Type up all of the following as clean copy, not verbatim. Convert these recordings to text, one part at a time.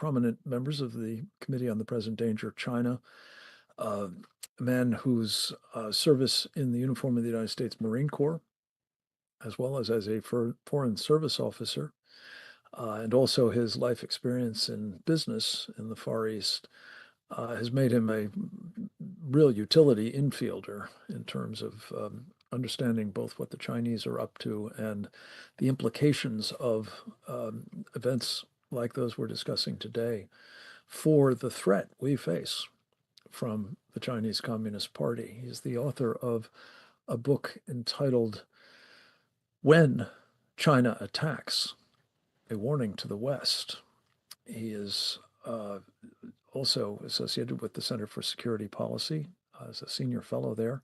prominent members of the Committee on the Present Danger of China, a man whose service in the uniform of the United States Marine Corps, as well as a foreign service officer, and also his life experience in business in the Far East, has made him a real utility infielder in terms of understanding both what the Chinese are up to and the implications of events like those we're discussing today for the threat we face from the Chinese Communist Party. He's the author of a book entitled When China Attacks, A Warning to the West. He is also associated with the Center for Security Policy as a senior fellow there,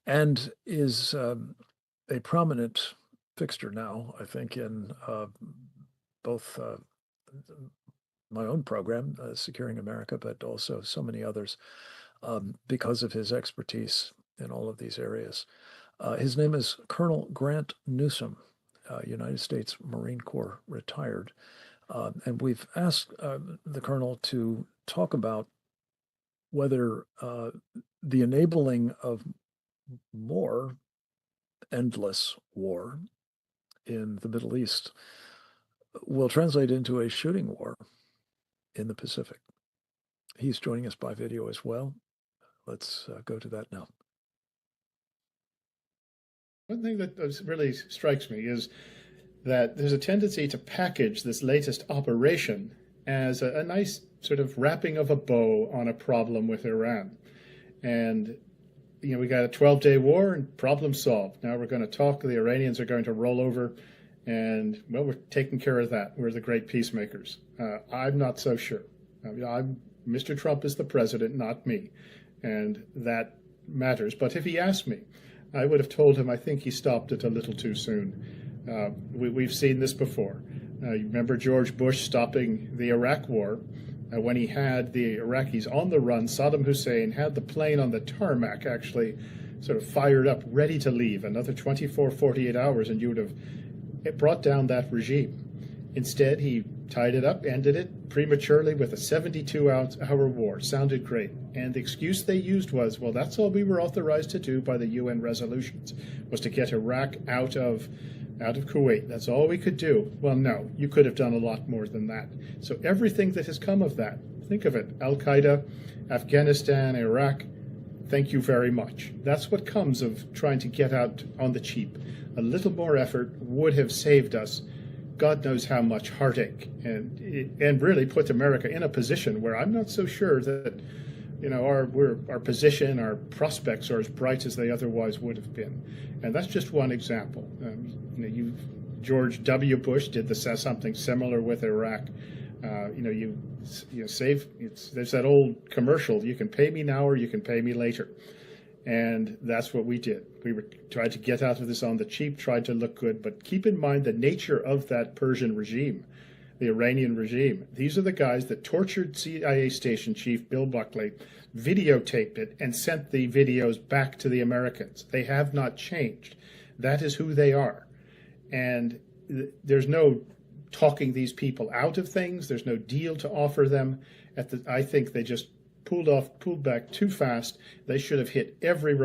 and is a prominent fixture now, I think, in both my own program, Securing America, but also so many others, because of his expertise in all of these areas. His name is Colonel Grant Newsom, United States Marine Corps retired. And we've asked the Colonel to talk about whether the enabling of more endless war in the Middle East will translate into a shooting war in the Pacific. He's joining us by video as well. Let's go to that now. One thing that really strikes me is that there's a tendency to package this latest operation as a nice sort of wrapping of a bow on a problem with Iran. And, you know, we got a 12-day war and problem solved. Now we're going to talk. The Iranians are going to roll over and, well, we're taking care of that. We're the great peacemakers. I'm not so sure. Mr. Trump is the president, not me. And that matters. But if he asked me, I would have told him I think he stopped it a little too soon. We've seen this before. You remember George Bush stopping the Iraq war when he had the Iraqis on the run. Saddam Hussein had the plane on the tarmac actually sort of fired up, ready to leave. Another 24, 48 hours, and you would have brought down that regime. Instead, he tied it up, ended it prematurely with a 72-hour war. Sounded great. And the excuse they used was, well, that's all we were authorized to do by the UN resolutions, was to get Iraq out of Kuwait. That's all we could do. Well, no, you could have done a lot more than that. So everything that has come of that, think of it, Al-Qaeda, Afghanistan, Iraq, thank you very much. That's what comes of trying to get out on the cheap. A little more effort would have saved us God knows how much heartache, and really put America in a position where I'm not so sure that, you know, our position, our prospects are as bright as they otherwise would have been. And that's just one example. George W. Bush did something similar with Iraq. You save. There's that old commercial: you can pay me now or you can pay me later. And that's what we did. We tried to get out of this on the cheap, tried to look good, but keep in mind the nature of that Persian regime, the Iranian regime. These are the guys that tortured CIA station chief Bill Buckley, videotaped it, and sent the videos back to the Americans. They have not changed. That is who they are. And there's no talking these people out of things. There's no deal to offer them. I think they just pulled back too fast. They should have hit every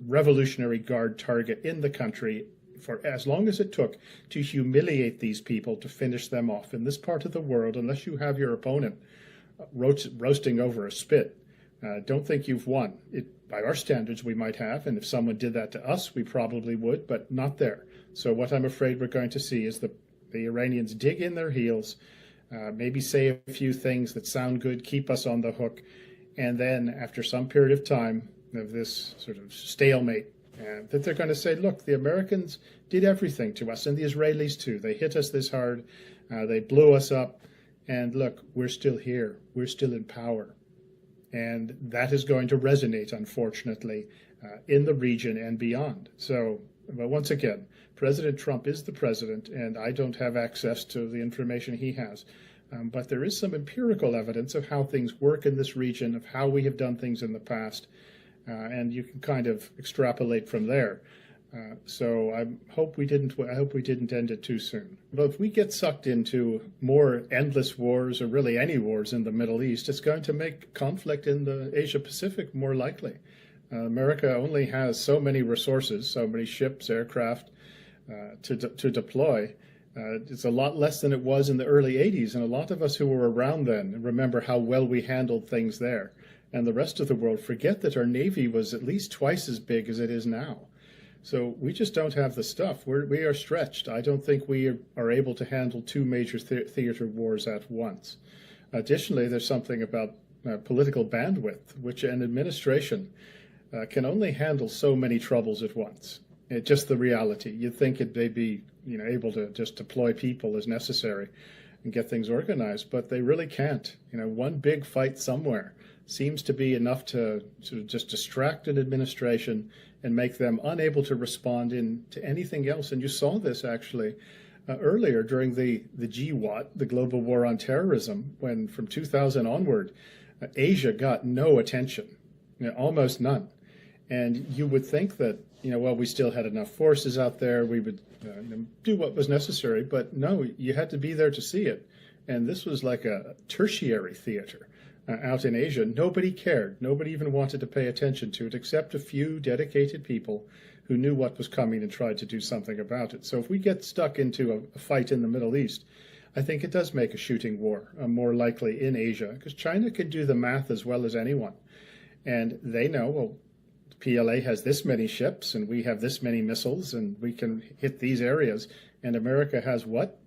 Revolutionary Guard target in the country for as long as it took to humiliate these people, to finish them off. In this part of the world, unless you have your opponent roasting over a spit, don't think you've won. By our standards, we might have, and if someone did that to us, we probably would, but not there. So what I'm afraid we're going to see is the Iranians dig in their heels, maybe say a few things that sound good, keep us on the hook, and then after some period of time of this sort of stalemate, that they're going to say, look, the Americans did everything to us, and the Israelis too. They hit us this hard, they blew us up, and look, we're still here. We're still in power. And that is going to resonate, unfortunately, in the region and beyond. So, but once again, President Trump is the president, and I don't have access to the information he has. But there is some empirical evidence of how things work in this region, of how we have done things in the past, and you can kind of extrapolate from there. So I hope we didn't end it too soon. But if we get sucked into more endless wars, or really any wars in the Middle East, it's going to make conflict in the Asia Pacific more likely. America only has so many resources, so many ships, aircraft to deploy. It's a lot less than it was in the early 80s, and a lot of us who were around then remember how well we handled things there. And the rest of the world forget that our Navy was at least twice as big as it is now. So we just don't have the stuff. We are stretched. I don't think we are able to handle two major theater wars at once. Additionally, there's something about political bandwidth, which an administration can only handle so many troubles at once. It's just the reality. You'd think they'd be able to just deploy people as necessary and get things organized, but they really can't. One big fight somewhere seems to be enough to sort of just distract an administration and make them unable to respond to anything else. And you saw this actually earlier during the GWAT, the Global War on Terrorism, when from 2000 onward, Asia got no attention, almost none. And you would think that, well, we still had enough forces out there, we would do what was necessary, but no, you had to be there to see it. And this was like a tertiary theater. Out in Asia, nobody cared. Nobody even wanted to pay attention to it, except a few dedicated people who knew what was coming and tried to do something about it. So if we get stuck into a fight in the Middle East, I think it does make a shooting war more likely in Asia, because China can do the math as well as anyone. And they know, well, the PLA has this many ships, and we have this many missiles, and we can hit these areas. And America has what?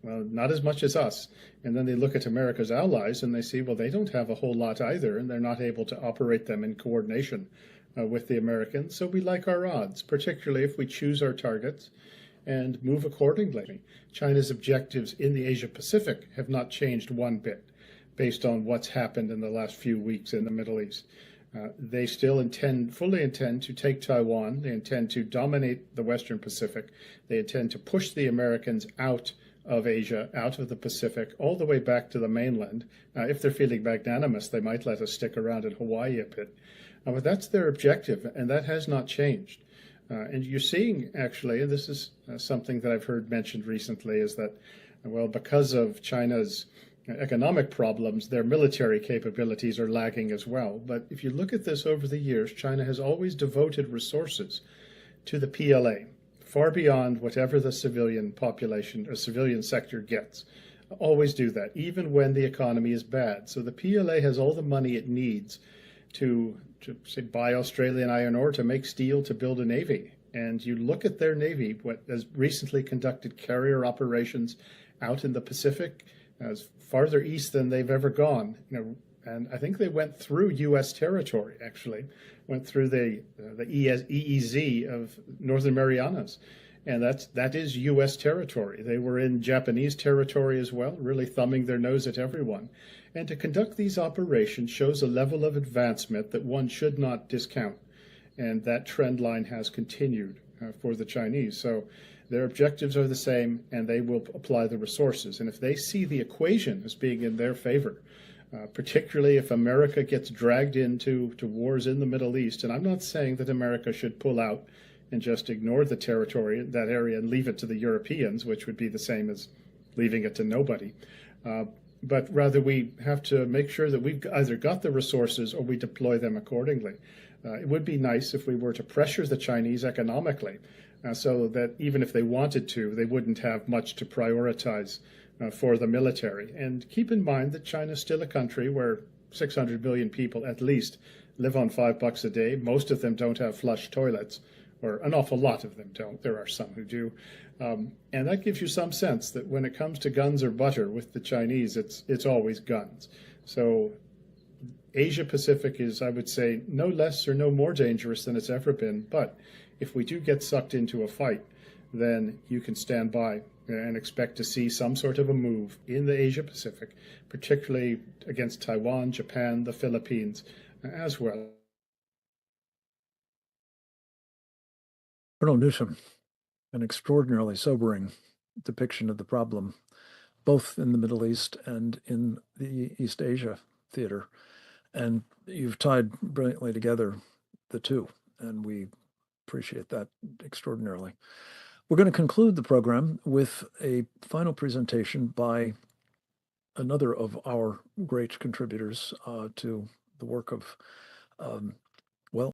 Well, not as much as us. And then they look at America's allies and they see, well, they don't have a whole lot either, and they're not able to operate them in coordination with the Americans. So we like our odds, particularly if we choose our targets and move accordingly. China's objectives in the Asia Pacific have not changed one bit based on what's happened in the last few weeks in the Middle East. They still fully intend to take Taiwan. They intend to dominate the Western Pacific. They intend to push the Americans out of Asia, out of the Pacific, all the way back to the mainland. If they're feeling magnanimous, they might let us stick around in Hawaii a bit. But that's their objective, and that has not changed. And you're seeing, actually, and this is something that I've heard mentioned recently, is that, well, because of China's economic problems, their military capabilities are lagging as well. But if you look at this over the years, China has always devoted resources to the PLA, far beyond whatever the civilian population or civilian sector gets. Always do that, even when the economy is bad. So the PLA has all the money it needs to say, buy Australian iron ore, to make steel, to build a navy. And you look at their navy, what has recently conducted carrier operations out in the Pacific, as farther east than they've ever gone. And I think they went through U.S. territory, actually, went through the EEZ of Northern Marianas. And that is U.S. territory. They were in Japanese territory as well, really thumbing their nose at everyone. And to conduct these operations shows a level of advancement that one should not discount. And that trend line has continued for the Chinese. So their objectives are the same, and they will apply the resources. And if they see the equation as being in their favor, particularly if America gets dragged into wars in the Middle East, and I'm not saying that America should pull out and just ignore the territory, that area, and leave it to the Europeans, which would be the same as leaving it to nobody. But rather we have to make sure that we've either got the resources or we deploy them accordingly. It would be nice if we were to pressure the Chinese economically so that even if they wanted to, they wouldn't have much to prioritize for the military. And keep in mind that China's still a country where 600 million people at least live on $5 a day. Most of them don't have flush toilets, or an awful lot of them don't. There are some who do. And that gives you some sense that when it comes to guns or butter with the Chinese, it's always guns. So Asia Pacific is, I would say, no less or no more dangerous than it's ever been. But if we do get sucked into a fight, then you can stand by and expect to see some sort of a move in the Asia Pacific, particularly against Taiwan, Japan, the Philippines as well. Colonel Newsom, an extraordinarily sobering depiction of the problem, both in the Middle East and in the East Asia theater. And you've tied brilliantly together the two. And we appreciate that extraordinarily. We're going to conclude the program with a final presentation by another of our great contributors to the work of